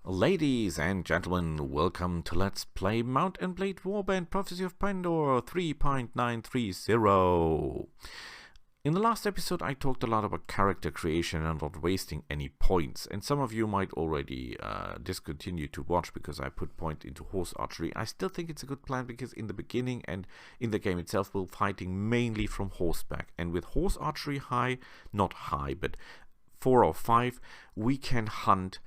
Ladies and gentlemen, welcome to Let's Play Mount and Blade Warband Prophecy of Pendor 3.930. In the last episode I talked a lot about character creation and not wasting any points, and some of you might already discontinue to watch because I put point into horse archery. I still think it's a good plan because in the beginning and in the game itself we're fighting mainly from horseback, and with horse archery not high, but 4 or 5, we can hunt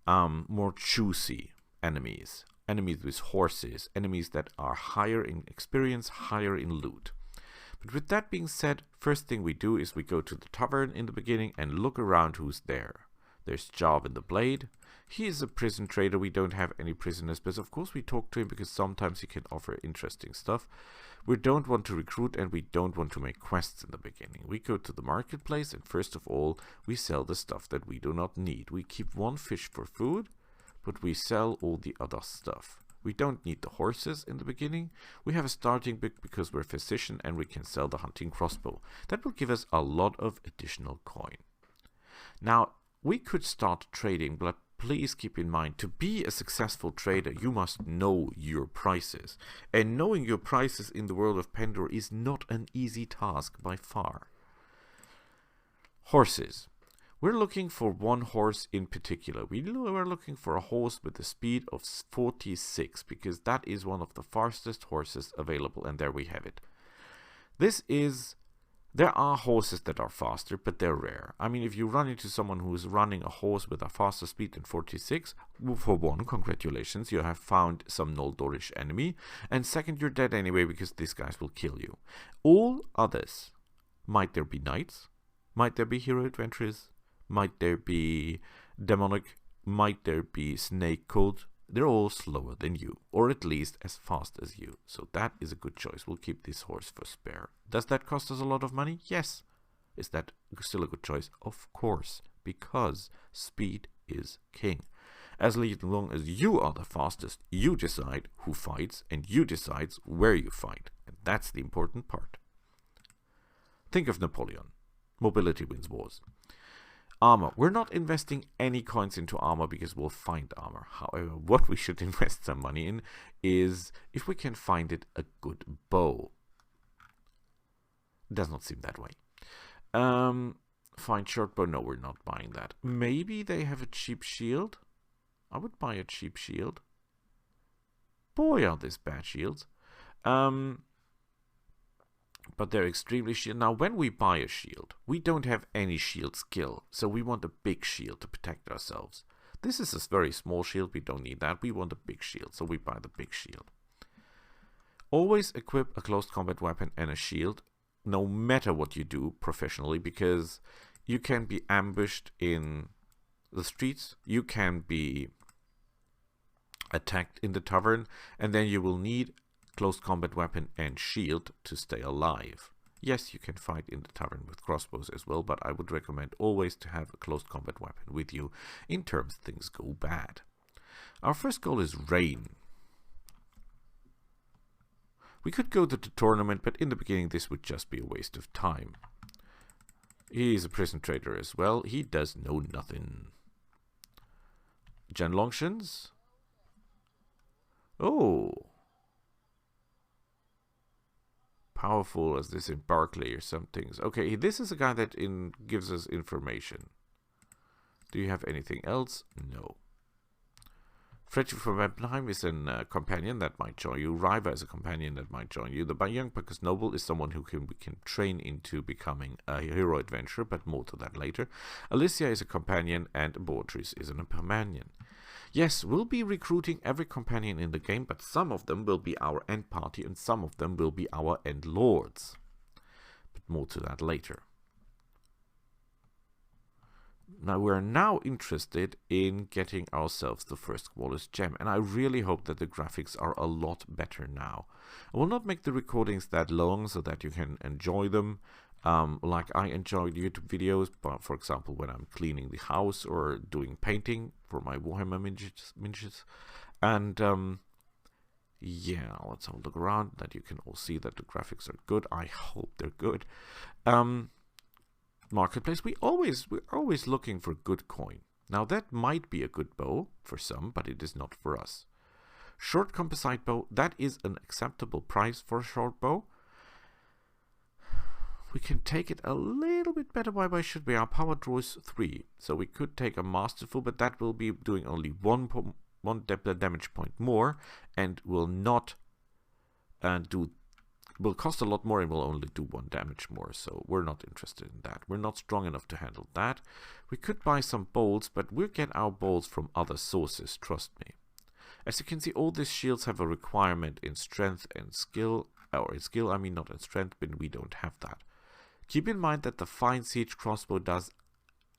more juicy enemies with horses, enemies that are higher in experience, higher in loot. But with that being said, first thing we do is we go to the tavern in the beginning and look around who's there. There's Jarvan the Blade. He is a prison trader. We don't have any prisoners, but of course we talk to him because sometimes he can offer interesting stuff. We don't want to recruit and we don't want to make quests in the beginning. We go to the marketplace and first of all we sell the stuff that we do not need. We keep 1 fish for food, but we sell all the other stuff. We don't need the horses in the beginning. We have a starting bit because we're a physician and we can sell the hunting crossbow. That will give us a lot of additional coin. Now we could start trading, but please keep in mind, to be a successful trader, you must know your prices. And knowing your prices in the world of Pendor is not an easy task by far. Horses. We're looking for one horse in particular. We're looking for a horse with a speed of 46, because that is one of the fastest horses available, and there we have it. There are horses that are faster, but they're rare. I mean, if you run into someone who is running a horse with a faster speed than 46, for one, congratulations, you have found some Noldorish enemy, and second, you're dead anyway because these guys will kill you. All others, might there be knights, might there be hero adventurers, might there be demonic, might there be snake cult, they're all slower than you, or at least as fast as you. So that is a good choice. We'll keep this horse for spare. Does that cost us a lot of money? Yes. Is that still a good choice? Of course, because speed is king. As long as you are the fastest, you decide who fights, and you decide where you fight. And that's the important part. Think of Napoleon. Mobility wins wars. Armor. We're not investing any coins into armor because we'll find armor. However, what we should invest some money in is, if we can find it, a good bow. Does not seem that way. Find short bow. No, we're not buying that. Maybe they have a cheap shield. I would buy a cheap shield. Boy, are these bad shields. But they're extremely shield. Now, when we buy a shield, we don't have any shield skill, so we want a big shield to protect ourselves. This is a very small shield, we don't need that. We want a big shield, so we buy the big shield. Always equip a close combat weapon and a shield, no matter what you do professionally, because you can be ambushed in the streets, you can be attacked in the tavern, and then you will need close combat weapon and shield to stay alive. Yes, you can fight in the tavern with crossbows as well, but I would recommend always to have a close combat weapon with you in terms things go bad. Our first goal is rain. We could go to the tournament, but in the beginning this would just be a waste of time. He's a prison trader as well. He does know nothing. Genlongtions. Oh. Powerful as this in Barclay or some things. Okay, this is a guy that gives us information. Do you have anything else? No. Frederick from Wempenheim is a companion that might join you. Riva is a companion that might join you. The young Buckus Noble is someone who we can train into becoming a hero adventurer, but more to that later. Alicia is a companion, and Beatrice is a companion. Yes, we'll be recruiting every companion in the game, but some of them will be our end party and some of them will be our end lords. But more to that later. Now we're now interested in getting ourselves the first Wallace gem, and I really hope that the graphics are a lot better now. I will not make the recordings that long so that you can enjoy them. Like I enjoy YouTube videos, but for example when I'm cleaning the house or doing painting for my Warhammer miniatures. And yeah, let's have a look around that you can all see that the graphics are good. I hope they're good. Marketplace, we're always looking for good coin. Now that might be a good bow for some, but it is not for us. Short composite bow, that is an acceptable price for a short bow. We can take it a little bit better. Why should we? Our power draw is 3, so we could take a masterful, but that will be doing only one damage point more, and will not will cost a lot more and will only do 1 damage more. So we're not interested in that. We're not strong enough to handle that. We could buy some bolts, but we'll get our bolts from other sources. Trust me. As you can see, all these shields have a requirement in strength and skill, or in skill, I mean, not in strength, but we don't have that. Keep in mind that the fine siege crossbow does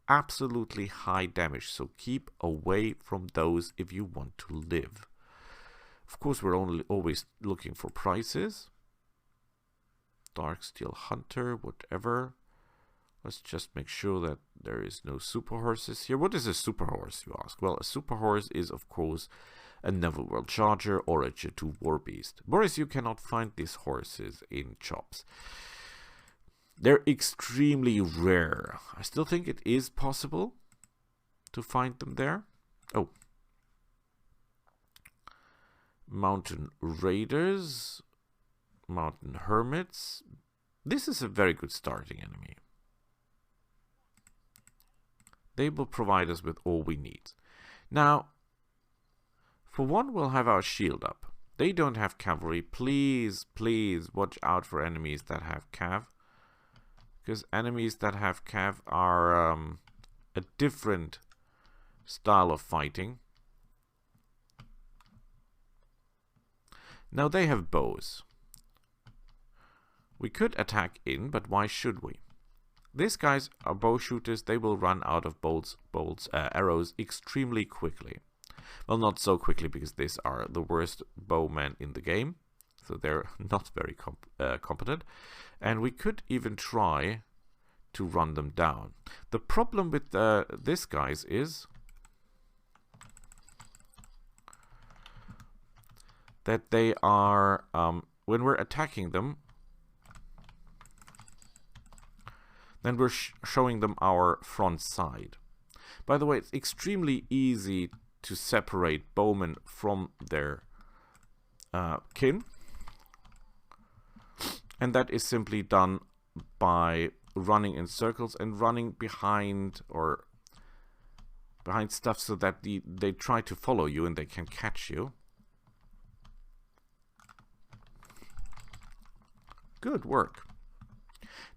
absolutely high damage, so keep away from those if you want to live. Of course, we're always looking for prices. Dark Steel Hunter, whatever. Let's just make sure that there is no super horses here. What is a super horse, you ask? Well, a super horse is, of course, a Neverworld Charger or a Tier 2 War Beast. Boris, you cannot find these horses in shops. They're extremely rare. I still think it is possible to find them there. Oh. Mountain Raiders. Mountain Hermits. This is a very good starting enemy. They will provide us with all we need. Now, for one, we'll have our shield up. They don't have cavalry. Please, please watch out for enemies that have cav. Because enemies that have cav are a different style of fighting. Now they have bows. We could attack in, but why should we? These guys are bow shooters. They will run out of arrows extremely quickly. Well, not so quickly, because these are the worst bowmen in the game. So they're not very competent. And we could even try to run them down. The problem with these guys is that they are, when we're attacking them, then we're showing them our front side. By the way, it's extremely easy to separate bowmen from their kin. And that is simply done by running in circles and running behind stuff so that they try to follow you and they can catch you. Good work.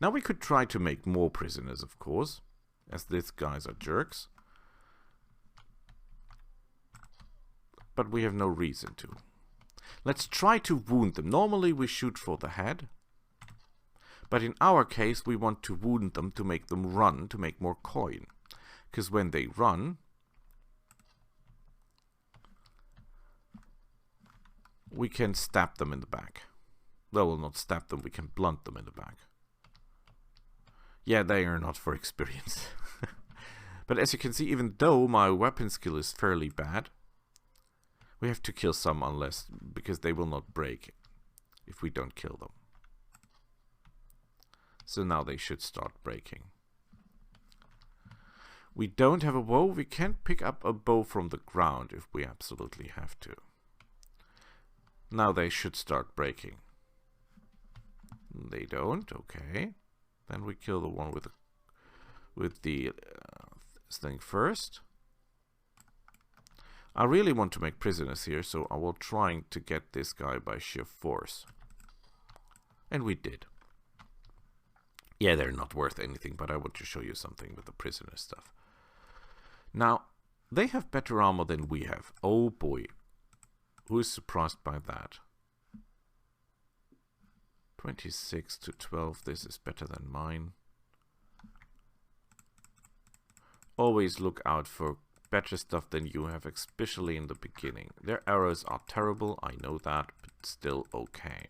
Now we could try to make more prisoners, of course, as these guys are jerks. But we have no reason to. Let's try to wound them. Normally we shoot for the head. But in our case, we want to wound them to make them run, to make more coin. Because when they run, we can stab them in the back. Well, we'll not stab them, we can blunt them in the back. Yeah, they are not for experience. But as you can see, even though my weapon skill is fairly bad, we have to kill some because they will not break if we don't kill them. So now they should start breaking. We don't have a bow. We can't pick up a bow from the ground if we absolutely have to. Now they should start breaking. They don't. Okay. Then we kill the one with the thing first. I really want to make prisoners here, so I will try to get this guy by sheer force. And we did. Yeah, they're not worth anything, but I want to show you something with the prisoner stuff. Now, they have better armor than we have. Oh boy. Who is surprised by that? 26 to 12, this is better than mine. Always look out for better stuff than you have, especially in the beginning. Their arrows are terrible, I know that, but still okay.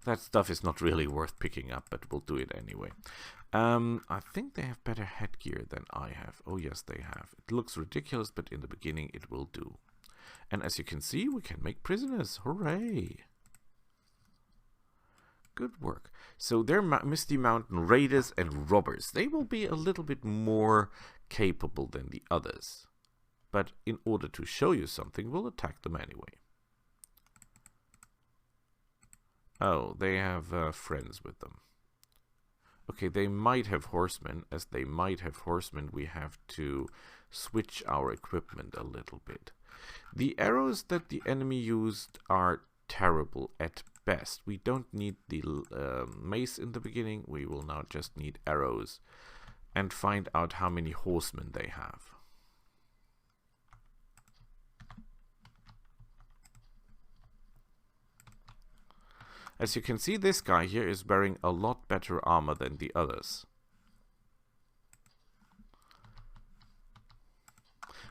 That stuff is not really worth picking up, but we'll do it anyway. I think they have better headgear than I have. Oh yes, they have. It looks ridiculous, but in the beginning it will do. And as you can see, we can make prisoners. Hooray! Good work. So they're Misty Mountain Raiders and Robbers. They will be a little bit more capable than the others. But in order to show you something, we'll attack them anyway. Oh, they have friends with them. Okay, they might have horsemen. As they might have horsemen, we have to switch our equipment a little bit. The arrows that the enemy used are terrible at best. We don't need the mace in the beginning. We will now just need arrows and find out how many horsemen they have. As you can see, this guy here is wearing a lot better armor than the others.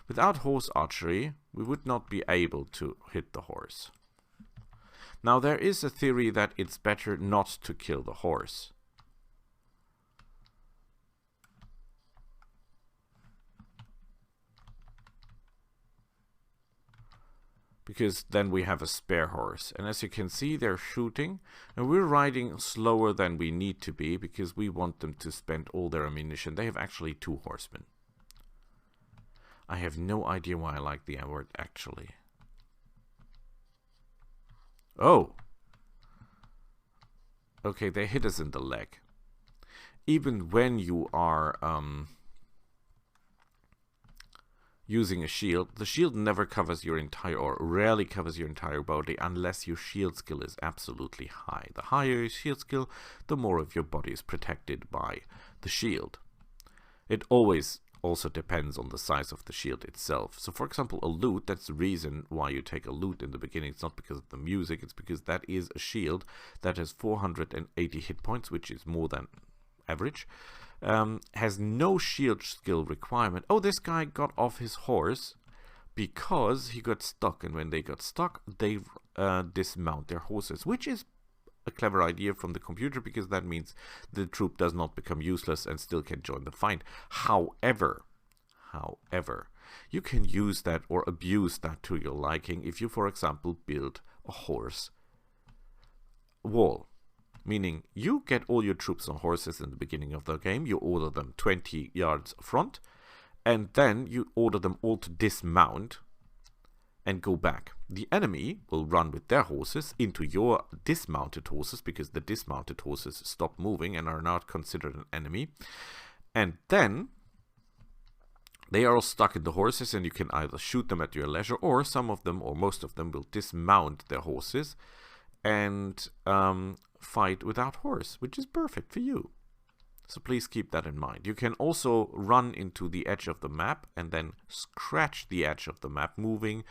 Without horse archery, we would not be able to hit the horse. Now, there is a theory that it's better not to kill the horse. Because then we have a spare horse. And as you can see, they're shooting. And we're riding slower than we need to be because we want them to spend all their ammunition. They have actually 2 horsemen. I have no idea why I like the word actually. Oh! Okay, they hit us in the leg. Even when you are using a shield, the shield never covers your entire, or rarely covers your entire body unless your shield skill is absolutely high. The higher your shield skill, the more of your body is protected by the shield. It always also depends on the size of the shield itself. So for example, a lute, that's the reason why you take a lute in the beginning. It's not because of the music, it's because that is a shield that has 480 hit points, which is more than average. Has no shield skill requirement. Oh, this guy got off his horse because he got stuck, and when they got stuck, they dismount their horses, which is a clever idea from the computer because that means the troop does not become useless and still can join the fight. However, you can use that or abuse that to your liking if you, for example, build a horse wall. Meaning, you get all your troops on horses in the beginning of the game, you order them 20 yards front, and then you order them all to dismount and go back. The enemy will run with their horses into your dismounted horses, because the dismounted horses stop moving and are not considered an enemy. And then they are all stuck in the horses, and you can either shoot them at your leisure, or some of them, or most of them, will dismount their horses and fight without horse, which is perfect for you. So please keep that in mind. You can also run into the edge of the map and then scratch the edge of the map, moving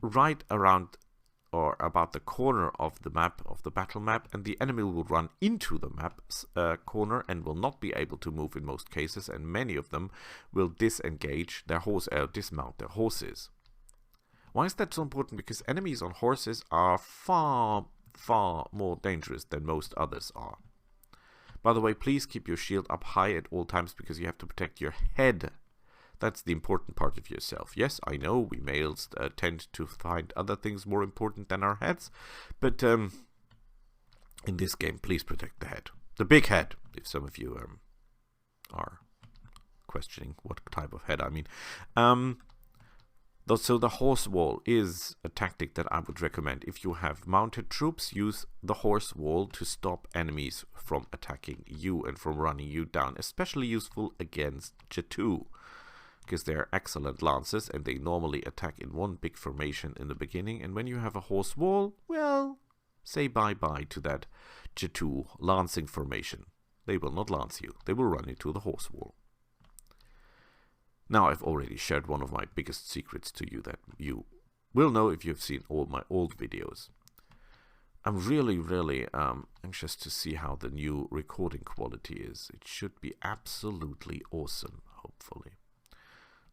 right around or about the corner of the map, of the battle map, and the enemy will run into the map's corner and will not be able to move in most cases, and many of them will disengage their dismount their horses. Why is that so important? Because enemies on horses are far more dangerous than most others are. By the way, please keep your shield up high at all times because you have to protect your head. That's the important part of yourself. Yes, I know we males tend to find other things more important than our heads, but in this game, please protect the head. The big head, if some of you are questioning what type of head I mean. So the horse wall is a tactic that I would recommend. If you have mounted troops, use the horse wall to stop enemies from attacking you and from running you down. Especially useful against J2, because they're excellent lancers and they normally attack in one big formation in the beginning. And when you have a horse wall, well, say bye-bye to that J2 lancing formation. They will not lance you. They will run into the horse wall. Now, I've already shared one of my biggest secrets to you that you will know if you've seen all my old videos. I'm really anxious to see how the new recording quality is. It should be absolutely awesome, hopefully.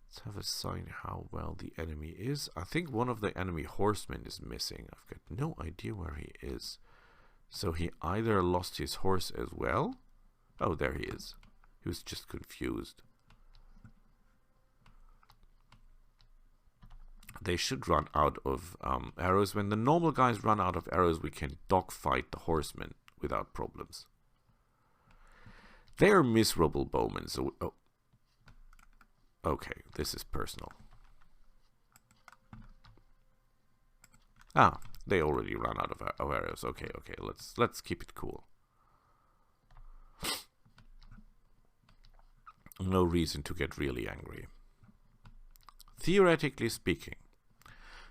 Let's have a sign how well the enemy is. I think one of the enemy horsemen is missing. I've got no idea where he is. So he either lost his horse as well. Oh, there he is. He was just confused. they should run out of arrows. When the normal guys run out of arrows, we can dogfight the horsemen without problems. They're miserable bowmen, so... Oh. Okay, this is personal. Ah, they already ran out of arrows. Okay, okay, let's keep it cool. No reason to get really angry. Theoretically speaking,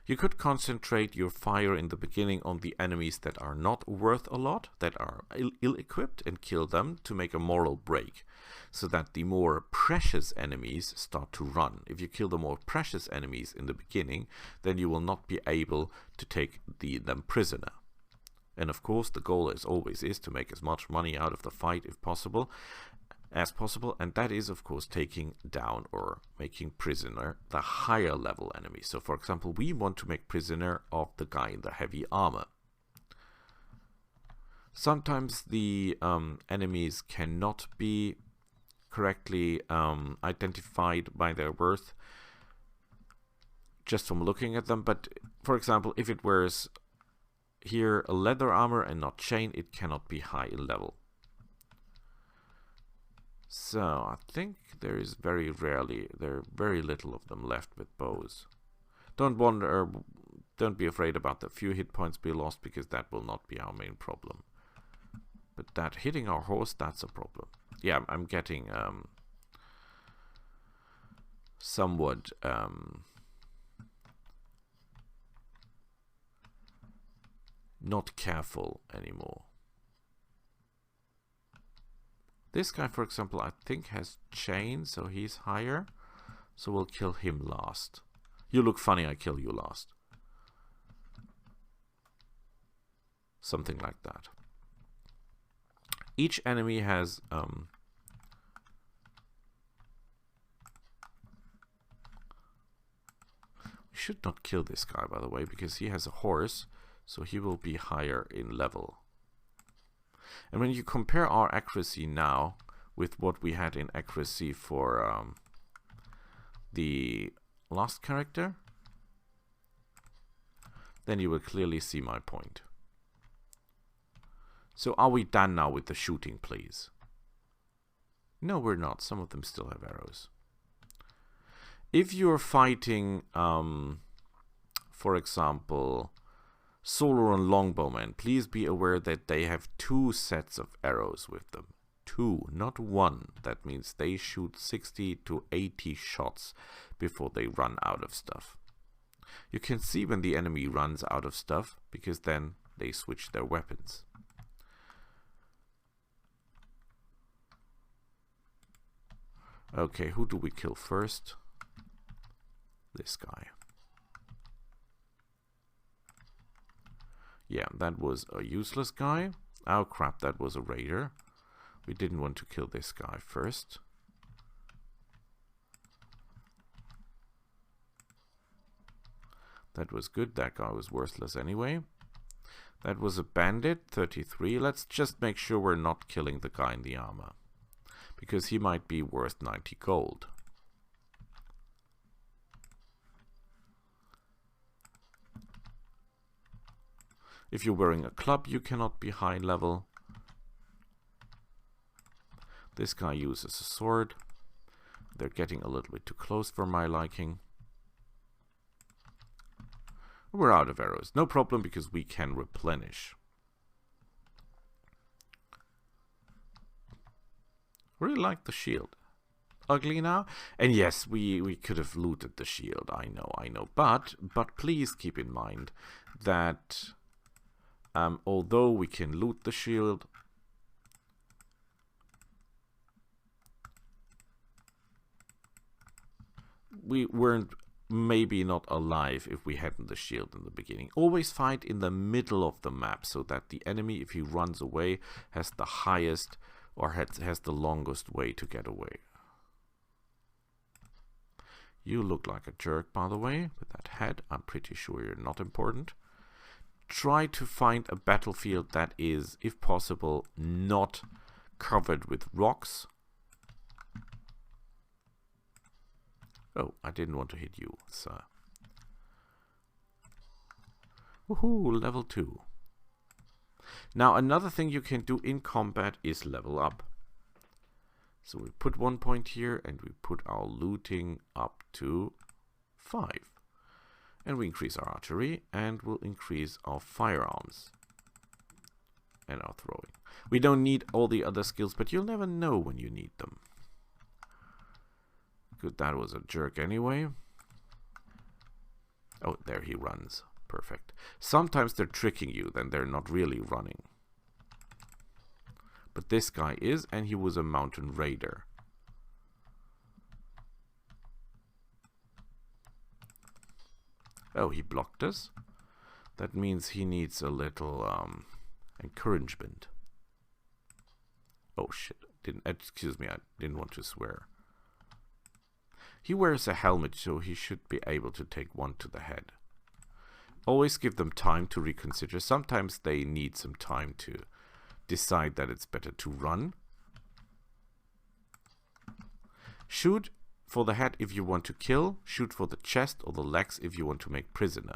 you could concentrate your fire in the beginning on the enemies that are not worth a lot, that are ill-equipped, and kill them to make a moral break, so that the more precious enemies start to run. If you kill the more precious enemies in the beginning, then you will not be able to take them prisoner. And of course, the goal as always is to make as much money out of the fight as possible, and that is of course taking down or making prisoner the higher level enemy. So for example, we want to make prisoner of the guy in the heavy armor. Sometimes the enemies cannot be correctly identified by their worth just from looking at them, but for example, if it wears here a leather armor and not chain, it cannot be high in level. So I think there is very little of them left with bows. Don't be afraid about the few hit points be lost, because that will not be our main problem. But that hitting our horse, that's a problem. Yeah, I'm getting somewhat not careful anymore. This guy, for example, I think has chain, so he's higher. So we'll kill him last. You look funny, I kill you last. Something like that. Each enemy has... we should not kill this guy, by the way, because he has a horse, so he will be higher in level. And when you compare our accuracy now with what we had in accuracy for the last character, then you will clearly see my point. So are we done now with the shooting, please? No, we're not. Some of them still have arrows. If you're fighting, for example, Solar and Longbowmen, please be aware that they have 2 sets of arrows with them. 2, not 1. That means they shoot 60 to 80 shots before they run out of stuff. You can see when the enemy runs out of stuff, because then they switch their weapons. Okay, who do we kill first? This guy. Yeah, that was a useless guy. Oh crap, that was a raider. We didn't want to kill this guy first. That was good, that guy was worthless anyway. That was a bandit, 33. Let's just make sure we're not killing the guy in the armor, because he might be worth 90 gold. If you're wearing a club, you cannot be high level. This guy uses a sword. They're getting a little bit too close for my liking. We're out of arrows. No problem, because we can replenish. Really like the shield. Ugly now? And yes, we could have looted the shield. I know. But please keep in mind that although we can loot the shield, we weren't maybe not alive if we hadn't the shield in the beginning. Always fight in the middle of the map, so that the enemy, if he runs away, has the highest or has the longest way to get away. You look like a jerk, by the way, with that head. I'm pretty sure you're not important. Try to find a battlefield that is, if possible, not covered with rocks. Oh, I didn't want to hit you, sir. Woohoo, level 2. Now another thing you can do in combat is level up. So we put 1 point here and we put our looting up to 5. And we increase our archery and we'll increase our firearms and our throwing. We don't need all the other skills, but you'll never know when you need them. Good, that was a jerk anyway. Oh, there he runs. Perfect. Sometimes they're tricking you, then they're not really running. But this guy is, and he was a mountain raider. Oh, he blocked us. That means he needs a little encouragement. Oh shit! Excuse me, I didn't want to swear. He wears a helmet, so he should be able to take one to the head. Always give them time to reconsider. Sometimes they need some time to decide that it's better to run. Shoot for the head if you want to kill. Shoot for the chest or the legs if you want to make prisoner.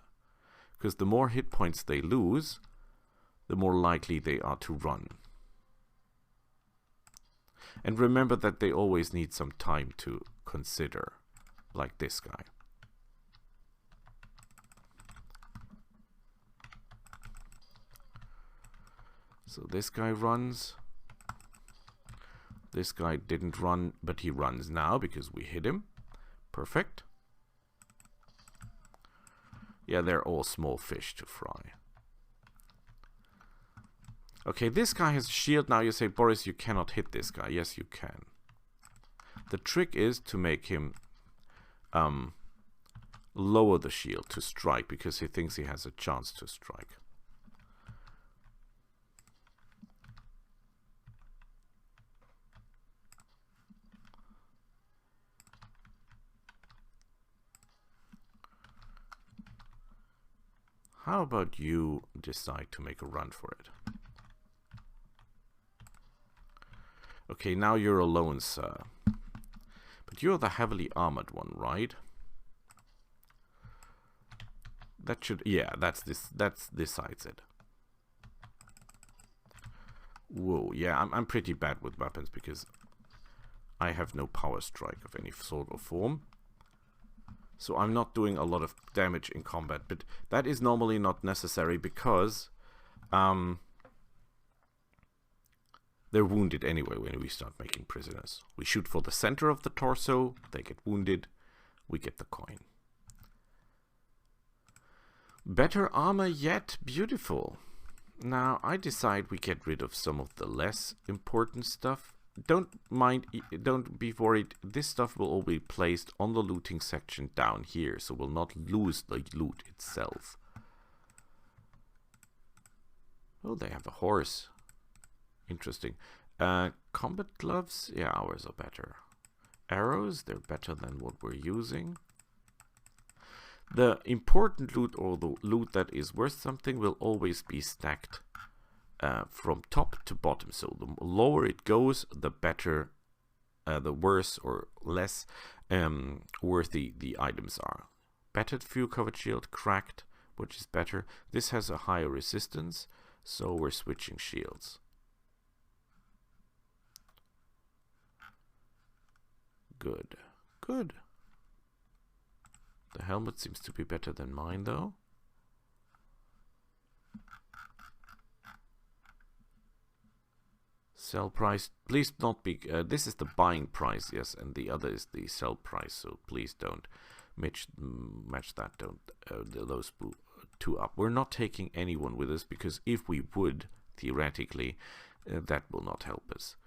Because the more hit points they lose, the more likely they are to run. And remember that they always need some time to consider, like this guy. So this guy runs. This guy didn't run, but he runs now because we hit him. Perfect. Yeah, they're all small fish to fry. Okay, this guy has a shield. Now you say, Boris, you cannot hit this guy. Yes, you can. The trick is to make him lower the shield to strike because he thinks he has a chance to strike. How about you decide to make a run for it? Okay, now you're alone, sir. But you're the heavily armored one, right? That should... yeah, that's decides it. Whoa, yeah, I'm pretty bad with weapons because I have no power strike of any sort or form. So I'm not doing a lot of damage in combat, but that is normally not necessary because they're wounded anyway when we start making prisoners. We shoot for the center of the torso, they get wounded, we get the coin. Better armor yet, beautiful. Now I decide we get rid of some of the less important stuff. Don't be worried, this stuff will all be placed on the looting section down here, so we'll not lose the loot itself. Oh, they have a horse. Interesting. Combat gloves, yeah, ours are better. Arrows, they're better than what we're using. The important loot, or the loot that is worth something, will always be stacked from top to bottom. So the lower it goes, the better, the worse or less worthy the items are. Battered fuel covered shield, cracked, which is better. This has a higher resistance, so we're switching shields. Good, good. The helmet seems to be better than mine, though. Sell price, please not be, this is the buying price, yes, and the other is the sell price, so please don't match that, don't those two up. We're not taking anyone with us, because if we would, theoretically, that will not help us.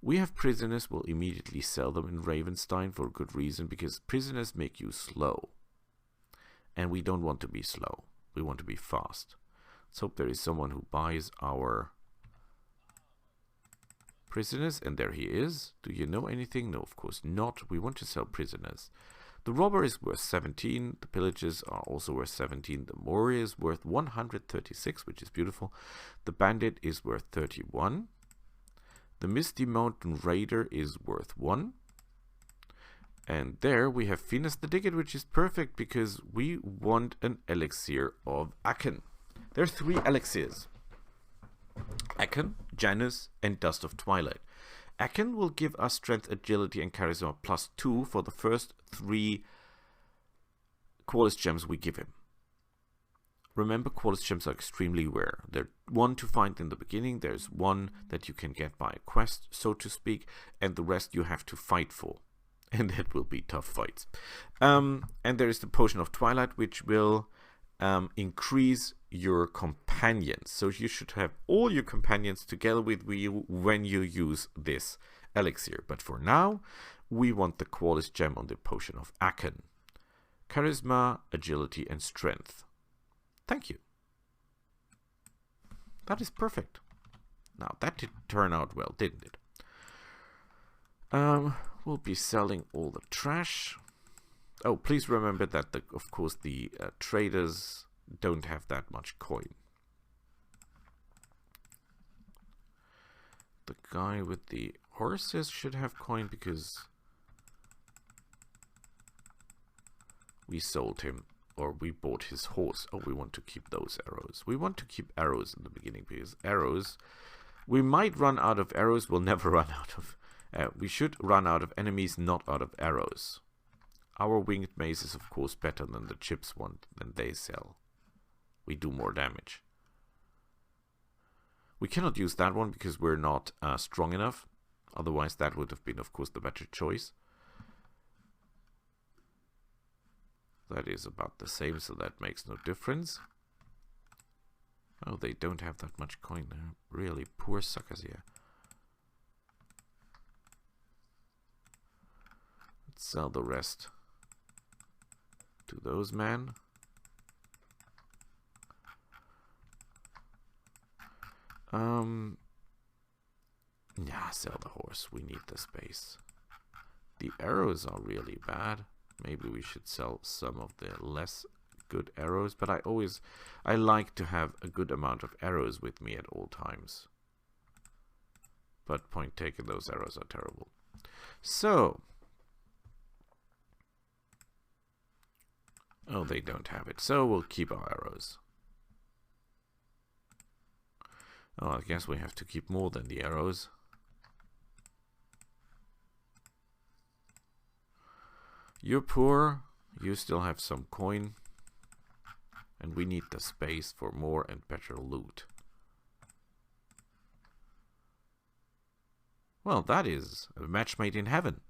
We have prisoners, we'll immediately sell them in Ravenstein for a good reason, because prisoners make you slow. And we don't want to be slow, we want to be fast. Let's hope there is someone who buys our prisoners, and there he is. Do you know anything? No, of course not. We want to sell prisoners. The robber is worth 17, the pillagers are also worth 17, the warrior is worth 136, which is beautiful. The bandit is worth 31. The Misty Mountain Raider is worth 1. And there we have Venus the Digger, which is perfect because we want an elixir of Aken. There are 3 elixirs. Aken, Janus, and Dust of Twilight. Aken will give us strength, agility, and charisma +2 for the first 3 Qualis gems we give him. Remember, Qualis gems are extremely rare. There's 1 to find in the beginning, there's 1 that you can get by a quest, so to speak, and the rest you have to fight for. And that will be tough fights. And there is the Potion of Twilight, which will increase your companions. So you should have all your companions together with you when you use this elixir. But for now, we want the Qualis gem on the Potion of Aken. Charisma, agility, and strength. Thank you. That is perfect. Now, that did turn out well, didn't it? We'll be selling all the trash. Oh, please remember that, of course, the traders don't have that much coin. The guy with the horses should have coin because we sold him, or we bought his horse. Oh, we want to keep those arrows. We want to keep arrows in the beginning because arrows, we might run out of arrows. We'll never run out of we should run out of enemies, not out of arrows. Our winged mace is of course better than the chips one than they sell. We do more damage. We cannot use that one because we're not strong enough. Otherwise that would have been of course the better choice. That is about the same, so that makes no difference. Oh, they don't have that much coin. They're really poor suckers here. Sell the rest to those men. Yeah, sell the horse. We need the space. The arrows are really bad. Maybe we should sell some of the less good arrows, but I like to have a good amount of arrows with me at all times. But point taken, those arrows are terrible. So, oh, they don't have it, so we'll keep our arrows. Oh, I guess we have to keep more than the arrows. You're poor, you still have some coin, and we need the space for more and better loot. Well, that is a match made in heaven.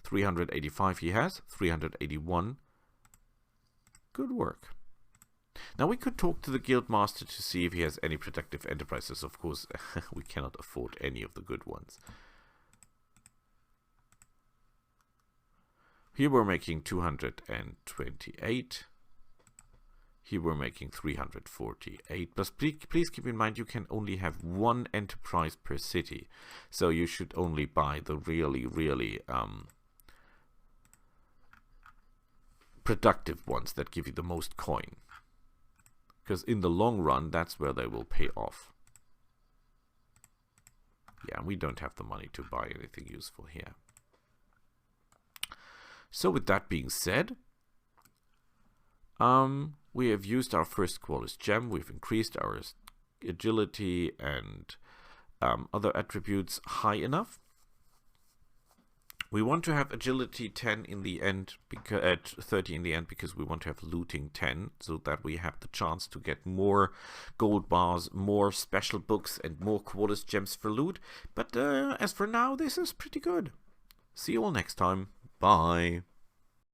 385 he has, 381. Good work. Now we could talk to the guild master to see if he has any productive enterprises. Of course, we cannot afford any of the good ones. Here we're making 228. Here we're making 348. But please keep in mind you can only have 1 enterprise per city. So you should only buy the really productive ones that give you the most coin. Because in the long run, that's where they will pay off. Yeah, we don't have the money to buy anything useful here. So with that being said, we have used our first Qualis gem. We've increased our agility and other attributes high enough. We want to have agility 10 in the end, because at 30 in the end, because we want to have looting 10, so that we have the chance to get more gold bars, more special books, and more Qualis gems for loot. But as for now, this is pretty good. See you all next time. Bye.